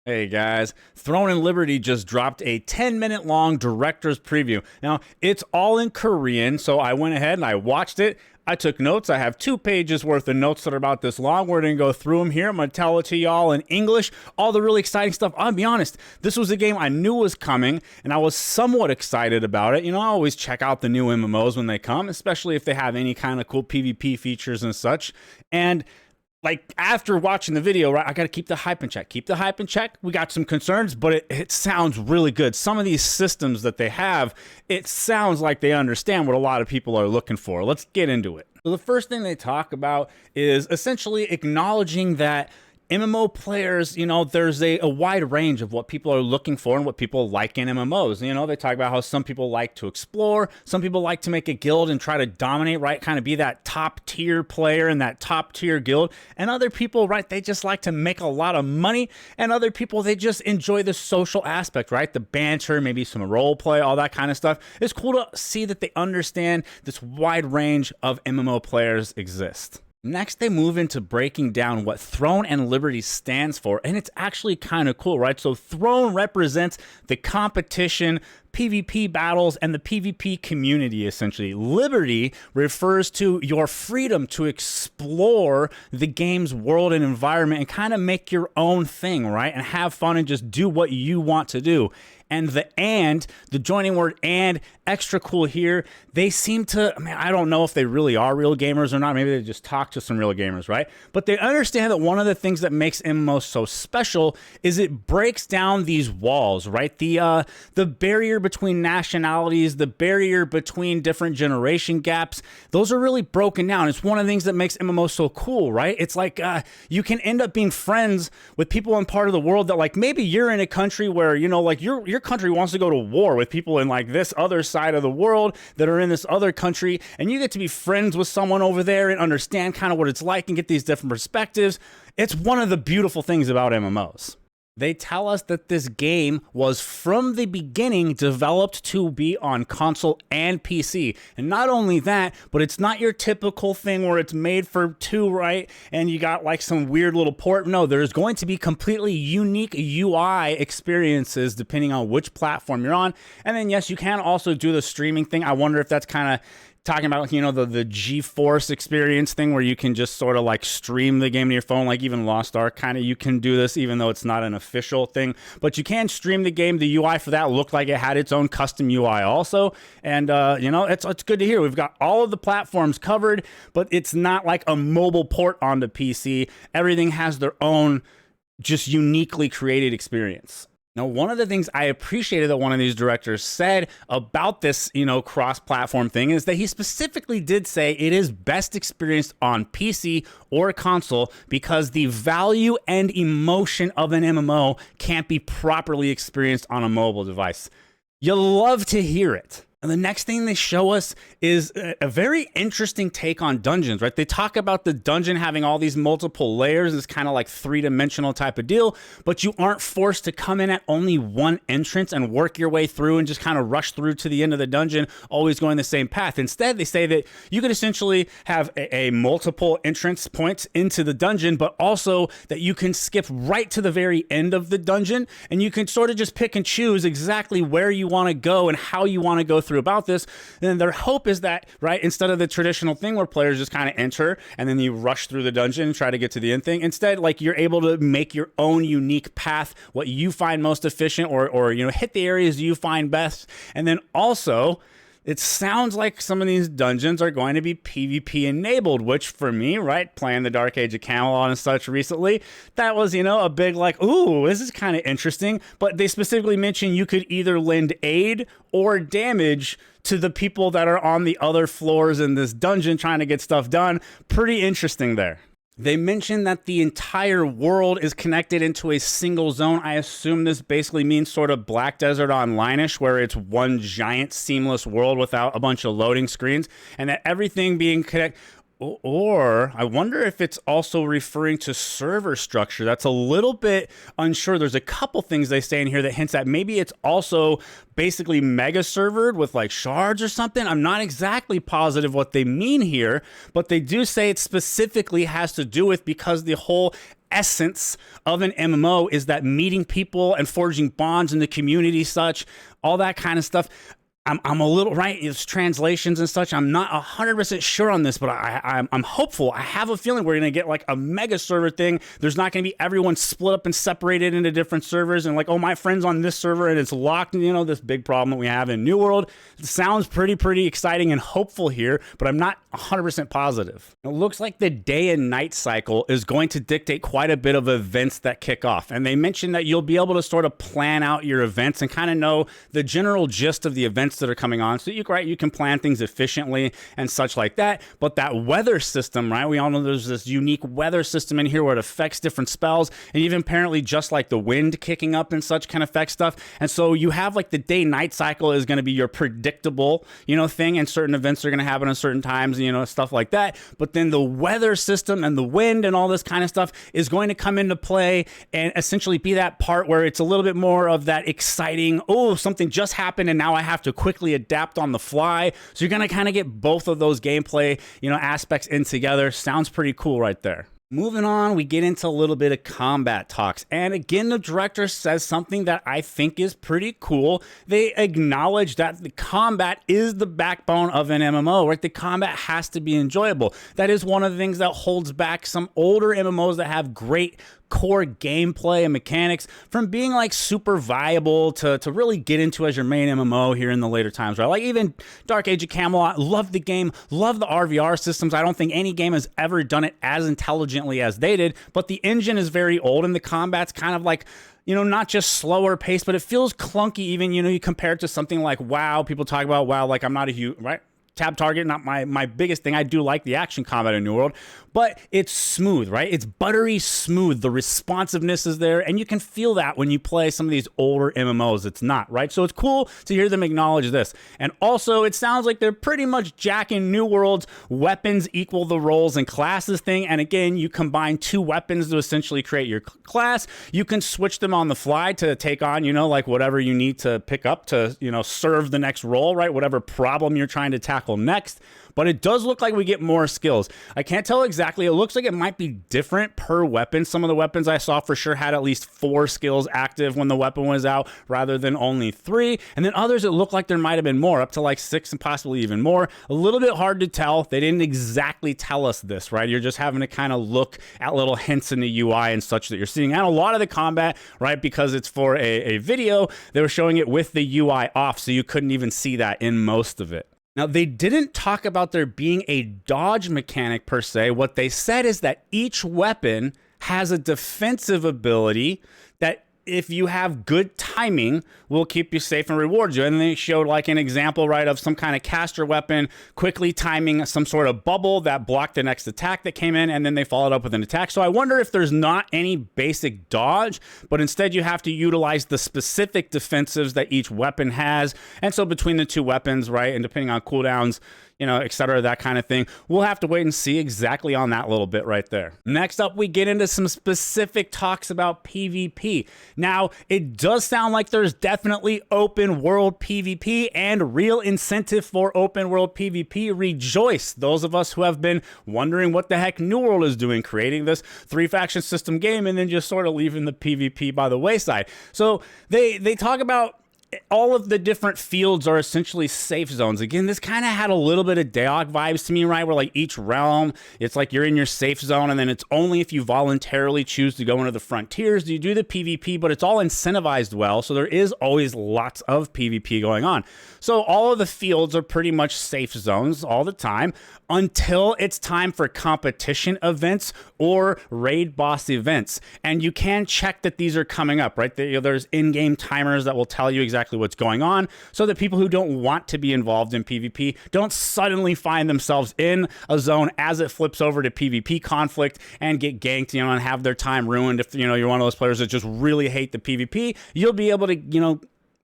Hey guys, Throne and Liberty just dropped a 10-minute long director's preview. Now, it's all in Korean, so I went ahead and I watched it. I took notes. I have 2 pages worth of notes that are about this long. We're going to go through them here. I'm going to tell it to y'all in English, all the really exciting stuff. I'll be honest, this was a game I knew was coming, and I was somewhat excited about it. You know, I always check out the new MMOs when they come, especially if they have any kind of cool PvP features and such. And like, after watching the video, right, I got to keep the hype in check. Keep the hype in check. We got some concerns, but it sounds really good. Some of these systems that they have, it sounds like they understand what a lot of people are looking for. Let's get into it. So the first thing they talk about is essentially acknowledging that MMO players, you know, there's a wide range of what people are looking for and what people like in MMOs. You know, they talk about how some people like to explore, some people like to make a guild and try to dominate, right? Kind of be that top tier player in that top tier guild. And other people, right, they just like to make a lot of money. And other people, they just enjoy the social aspect, right? The banter, maybe some role play, all that kind of stuff. It's cool to see that they understand this wide range of MMO players exist. Next, they move into breaking down what Throne and Liberty stands for, and it's actually kind of cool, right? So Throne represents the competition, PvP battles, and the PvP community, essentially. Liberty refers to your freedom to explore the game's world and environment and kind of make your own thing, right? And have fun and just do what you want to do. And the joining word and, extra cool here, they seem to, I mean, I don't know if they really are real gamers or not. Maybe they just talk to some real gamers, right? But they understand that one of the things that makes MMO so special is it breaks down these walls, right? The barrier between nationalities, the barrier between different generation gaps, those are really broken down. It's one of the things that makes MMO so cool, right? It's like you can end up being friends with people in part of the world that, like, maybe you're in a country where, you know, like your country wants to go to war with people in like this other side of the world that are in this other country, and you get to be friends with someone over there and understand kind of what it's like and get these different perspectives. It's one of the beautiful things about MMOs. They tell us that this game was from the beginning developed to be on console and PC. And not only that, but it's not your typical thing where it's made for 2, right? And you got like some weird little port. No, there's going to be completely unique UI experiences depending on which platform you're on. And then yes, you can also do the streaming thing. I wonder if that's kind of talking about, you know, the GeForce experience thing where you can just sort of like stream the game to your phone, like even Lost Ark kind of, you can do this even though it's not an official thing, but you can stream the game. The UI for that looked like it had its own custom UI also. And, you know, it's good to hear. We've got all of the platforms covered, but it's not like a mobile port onto PC. Everything has their own just uniquely created experience. Now, one of the things I appreciated that one of these directors said about this, you know, cross-platform thing is that he specifically did say it is best experienced on PC or console because the value and emotion of an MMO can't be properly experienced on a mobile device. You'll love to hear it. And the next thing they show us is a very interesting take on dungeons, right? They talk about the dungeon having all these multiple layers. It's kind of like 3-dimensional type of deal, but you aren't forced to come in at only one entrance and work your way through and just kind of rush through to the end of the dungeon, always going the same path. Instead, they say that you could essentially have a multiple entrance points into the dungeon, but also that you can skip right to the very end of the dungeon, and you can sort of just pick and choose exactly where you want to go and how you want to go through about this. Then their hope is that, right, instead of the traditional thing where players just kind of enter and then you rush through the dungeon and try to get to the end thing, instead, like, you're able to make your own unique path, what you find most efficient, or you know, hit the areas you find best. And then also, it sounds like some of these dungeons are going to be PvP enabled, which for me, right, playing the Dark Age of Camelot and such recently, that was, you know, a big like, ooh, this is kind of interesting. But they specifically mention you could either lend aid or damage to the people that are on the other floors in this dungeon trying to get stuff done. Pretty interesting there. They mentioned that the entire world is connected into a single zone. I assume this basically means sort of Black Desert Online-ish, where it's one giant seamless world without a bunch of loading screens, and that everything being connected. Or I wonder if it's also referring to server structure. That's a little bit unsure. There's a couple things they say in here that hints at maybe it's also basically mega servered with like shards or something. I'm not exactly positive what they mean here, but they do say it specifically has to do with because the whole essence of an MMO is that meeting people and forging bonds in the community, such all that kind of stuff. I'm a little, right, it's translations and such. I'm not 100% sure on this, but I'm hopeful. I have a feeling we're going to get like a mega server thing. There's not going to be everyone split up and separated into different servers and like, oh, my friend's on this server and it's locked. You know, this big problem that we have in New World. It sounds pretty exciting and hopeful here, but I'm not 100% positive. It looks like the day and night cycle is going to dictate quite a bit of events that kick off. And they mentioned that you'll be able to sort of plan out your events and kind of know the general gist of the events that are coming on. So you can plan things efficiently and such like that. But that weather system, right? We all know there's this unique weather system in here where it affects different spells, and even apparently just like the wind kicking up and such can affect stuff. And so you have like the day-night cycle is going to be your predictable, thing, and certain events are going to happen at certain times, stuff like that. But then the weather system and the wind and all this kind of stuff is going to come into play and essentially be that part where it's a little bit more of that exciting, oh, something just happened and now I have to quickly adapt on the fly. So you're going to kind of get both of those gameplay, aspects in together. Sounds pretty cool right there. Moving on, we get into a little bit of combat talks. And again, the director says something that I think is pretty cool. They acknowledge that the combat is the backbone of an MMO, right? The combat has to be enjoyable. That is one of the things that holds back some older MMOs that have great core gameplay and mechanics from being like super viable to really get into as your main MMO here in the later times, right? Like even Dark Age of Camelot, love the game, love the RVR systems. I don't think any game has ever done it as intelligently as they did, but the engine is very old and the combat's kind of like, not just slower pace, but it feels clunky even, you compare it to something like WoW. People talk about WoW like I'm not a huge, right? Tab target, not my biggest thing. I do like the action combat in New World, but it's smooth, right? It's buttery smooth. The responsiveness is there, and you can feel that when you play some of these older MMOs. It's not, right? So it's cool to hear them acknowledge this. And also, it sounds like they're pretty much jacking New World's weapons equal the roles and classes thing. And again, you combine two weapons to essentially create your class. You can switch them on the fly to take on, like whatever you need to pick up to, serve the next role, right? Whatever problem you're trying to tackle next. But it does look like we get more skills. I can't tell exactly. It looks like it might be different per weapon. Some of the weapons I saw for sure had at least 4 skills active when the weapon was out rather than only 3. And then others, it looked like there might have been more, up to like 6 and possibly even more. A little bit hard to tell. They didn't exactly tell us this, right? You're just having to kind of look at little hints in the UI and such that you're seeing. And a lot of the combat, right, because it's for a video, they were showing it with the UI off, so you couldn't even see that in most of it. Now, they didn't talk about there being a dodge mechanic per se. What they said is that each weapon has a defensive ability that, if you have good timing, will keep you safe and reward you. And they showed like an example, right, of some kind of caster weapon quickly timing some sort of bubble that blocked the next attack that came in, and then they followed up with an attack. So I wonder if there's not any basic dodge, but instead you have to utilize the specific defensives that each weapon has. And so between the two weapons, right, and depending on cooldowns, et cetera, that kind of thing. We'll have to wait and see exactly on that little bit right there. Next up, we get into some specific talks about PvP. Now, it does sound like there's definitely open world PvP and real incentive for open world PvP. Rejoice, those of us who have been wondering what the heck New World is doing, creating this 3-faction system game and then just sort of leaving the PvP by the wayside. So they talk about all of the different fields are essentially safe zones. Again, this kind of had a little bit of Daog vibes to me, right? Where like each realm, it's like you're in your safe zone, and then it's only if you voluntarily choose to go into the frontiers do you do the PvP, but it's all incentivized well. So there is always lots of PvP going on. So all of the fields are pretty much safe zones all the time until it's time for competition events or raid boss events. And you can check that these are coming up, right? There's in-game timers that will tell you exactly what's going on, so that people who don't want to be involved in PvP don't suddenly find themselves in a zone as it flips over to PvP conflict and get ganked, and have their time ruined. If, you're one of those players that just really hate the PvP, you'll be able to,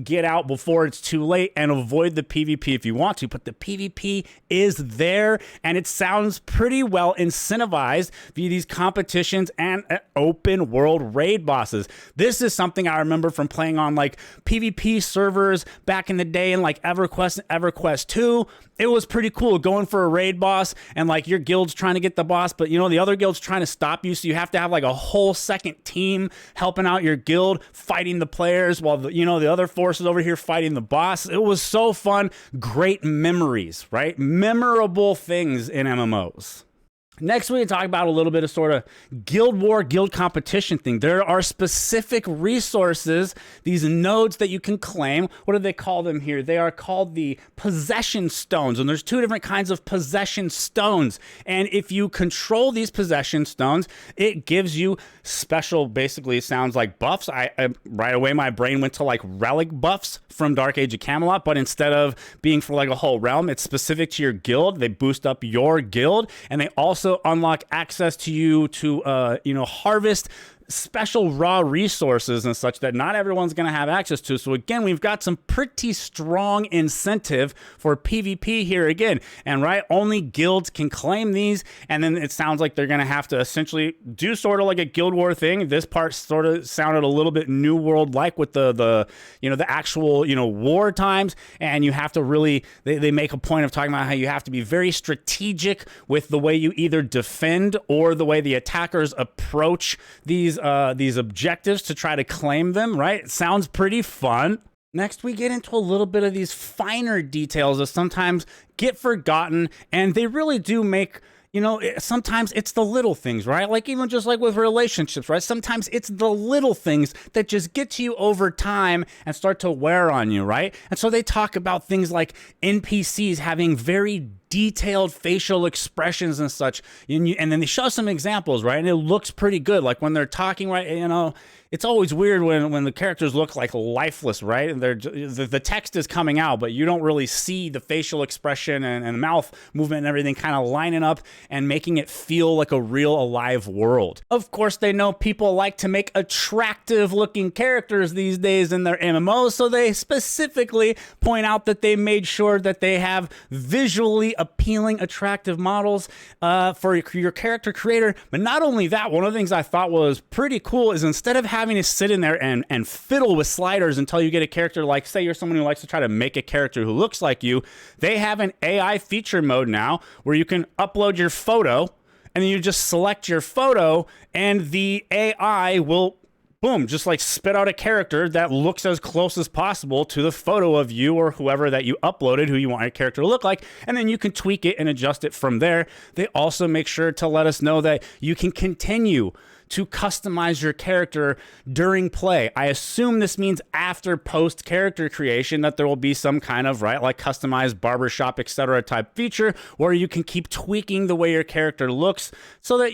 get out before it's too late and avoid the PvP if you want to, but the PvP is there, and it sounds pretty well incentivized via these competitions and open world raid bosses. This is something I remember from playing on like PvP servers back in the day in like EverQuest and EverQuest 2. It was pretty cool going for a raid boss and like your guild's trying to get the boss, but you know, the other guild's trying to stop you. So you have to have like a whole second team helping out your guild, fighting the players while the, you know, the other forces over here fighting the boss. It was so fun. Great memories, right? Memorable things in MMOs. Next, we're going to talk about a little bit of sort of guild war, guild competition thing. There are specific resources, these nodes that you can claim. What do they call them here? They are called the possession stones. And there's two different kinds of possession stones. And if you control these possession stones, it gives you special, basically it sounds like buffs. I right away, my brain went to like relic buffs from Dark Age of Camelot, but instead of being for like a whole realm, it's specific to your guild. They boost up your guild, and they also unlock access to you to harvest special raw resources and such that not everyone's going to have access to. So again, we've got some pretty strong incentive for PvP here again. And right, only guilds can claim these. And then it sounds like they're going to have to essentially do sort of like a guild war thing. This part sort of sounded a little bit New World like with the actual, war times. And you have to really, they make a point of talking about how you have to be very strategic with the way you either defend or the way the attackers approach these objectives to try to claim them, right? It sounds pretty fun. Next, we get into a little bit of these finer details that sometimes get forgotten, and they really do make, sometimes it's the little things, right? Like even just like with relationships, right? Sometimes it's the little things that just get to you over time and start to wear on you, right? And so they talk about things like NPCs having very detailed facial expressions and such, and then they show some examples, right? And it looks pretty good. Like when they're talking, right? It's always weird when the characters look like lifeless, right? And the text is coming out, but you don't really see the facial expression and the mouth movement and everything kind of lining up and making it feel like a real alive world. Of course, they know people like to make attractive looking characters these days in their MMOs, so they specifically point out that they made sure that they have visually appealing, attractive models for your character creator. But not only that, one of the things I thought was pretty cool is instead of having to sit in there and fiddle with sliders until you get a character, like say you're someone who likes to try to make a character who looks like you, they have an AI feature mode now where you can upload your photo and then you just select your photo and the AI will boom, just like spit out a character that looks as close as possible to the photo of you or whoever that you uploaded, who you want your character to look like, and then you can tweak it and adjust it from there. They also make sure to let us know that you can continue to customize your character during play. I assume this means after post character creation that there will be some kind of, right, like customized barbershop, etc. type feature where you can keep tweaking the way your character looks so that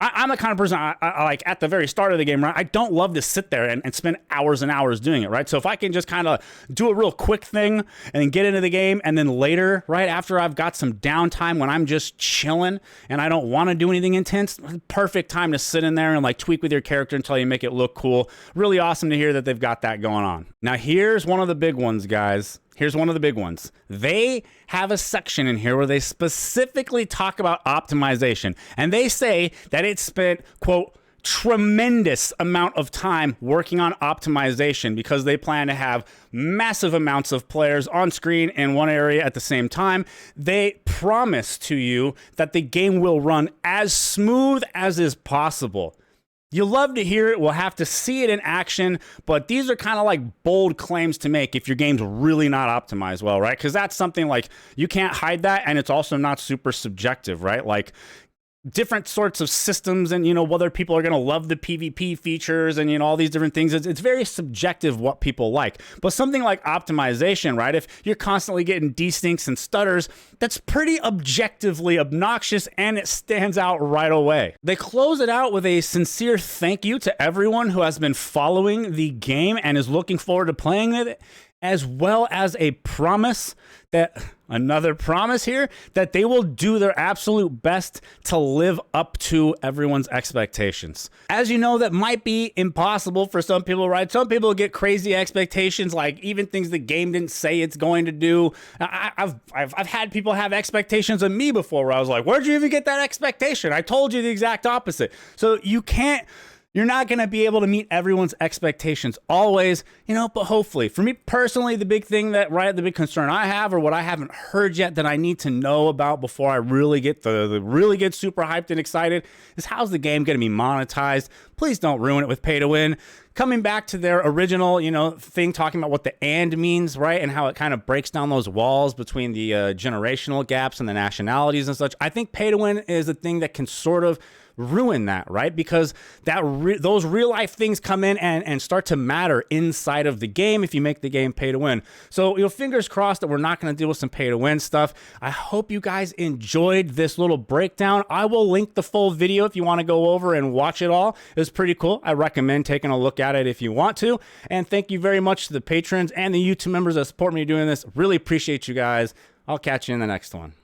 I'm the kind of person, I like at the very start of the game, right? I don't love to sit there and spend hours and hours doing it, right? So if I can just kind of do a real quick thing and then get into the game, and then later, right after I've got some downtime when I'm just chilling and I don't want to do anything intense, perfect time to sit in there and like tweak with your character until you make it look cool. Really awesome to hear that they've got that going on. Now here's one of the big ones, guys. Here's one of the big ones. They have a section in here where they specifically talk about optimization. And they say that it spent, quote, tremendous amount of time working on optimization because they plan to have massive amounts of players on screen in one area at the same time. They promise to you that the game will run as smooth as is possible. You love to hear it. We'll have to see it in action, but these are kind of like bold claims to make if your game's really not optimized well, right? Because that's something like you can't hide that, and it's also not super subjective, right? Like different sorts of systems and, whether people are going to love the PvP features and, all these different things. It's very subjective what people like. But something like optimization, right? If you're constantly getting desyncs and stutters, that's pretty objectively obnoxious and it stands out right away. They close it out with a sincere thank you to everyone who has been following the game and is looking forward to playing it. as well as a promise another promise here, that they will do their absolute best to live up to everyone's expectations. As you know, that might be impossible for some people, right? Some people get crazy expectations, like even things the game didn't say it's going to do. I've had people have expectations of me before where I was like, where'd you even get that expectation? I told you the exact opposite. So you're not going to be able to meet everyone's expectations always, but hopefully. For me personally, the big thing the big concern I have, or what I haven't heard yet that I need to know about before I really get really get super hyped and excited, is how's the game going to be monetized? Please don't ruin it with pay to win. Coming back to their original, thing, talking about what the "and" means, right? And how it kind of breaks down those walls between the generational gaps and the nationalities and such. I think pay to win is a thing that can sort of ruin that, right? Because those real life things come in and start to matter inside of the game if you make the game pay to win. So, fingers crossed that we're not going to deal with some pay to win stuff. I hope you guys enjoyed this little breakdown. I will link the full video if you want to go over and watch it all. It's pretty cool. I recommend taking a look at it if you want to. And thank you very much to the patrons and the YouTube members that support me doing this. Really appreciate you guys. I'll catch you in the next one.